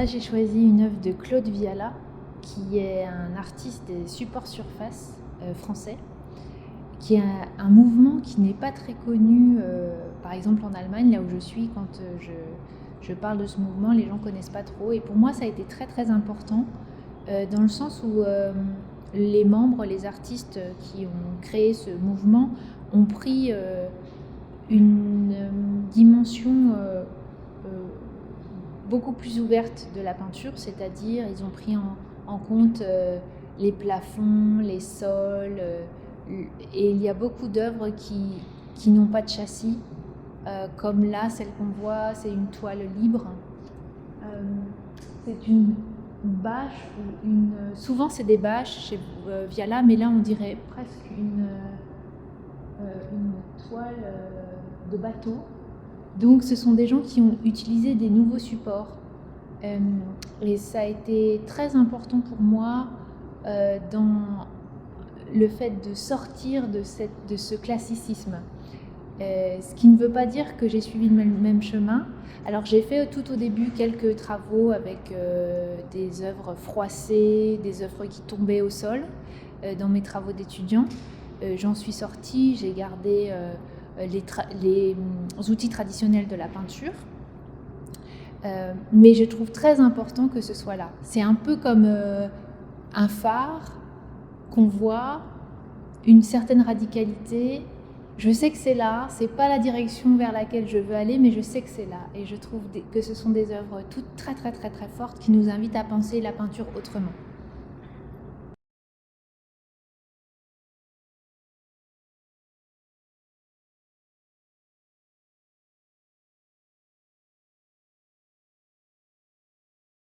là, j'ai choisi une œuvre de Claude Viala, qui est un artiste des supports surface français, qui est un mouvement qui n'est pas très connu, par exemple en Allemagne, là où je suis, quand je parle de ce mouvement, les gens ne connaissent pas trop. Et pour moi, ça a été très très important, dans le sens où les membres, les artistes qui ont créé ce mouvement ont pris une dimension beaucoup plus ouverte de la peinture, c'est-à-dire ils ont pris en compte les plafonds, les sols, et il y a beaucoup d'œuvres qui n'ont pas de châssis, comme là, celle qu'on voit, c'est une toile libre. C'est une bâche, souvent c'est des bâches chez Viala, mais là on dirait presque une toile de bateau. Donc ce sont des gens qui ont utilisé des nouveaux supports. Et ça a été très important pour moi dans le fait de sortir de ce classicisme. Ce qui ne veut pas dire que j'ai suivi le même chemin. Alors j'ai fait tout au début quelques travaux avec des œuvres froissées, des œuvres qui tombaient au sol dans mes travaux d'étudiant. J'en suis sortie, j'ai gardé les outils traditionnels de la peinture, mais je trouve très important que ce soit là. C'est un peu comme un phare qu'on voit, une certaine radicalité. Je sais que c'est là, c'est pas la direction vers laquelle je veux aller, mais je sais que c'est là. Et je trouve que ce sont des œuvres toutes très très très très fortes qui nous invitent à penser la peinture autrement.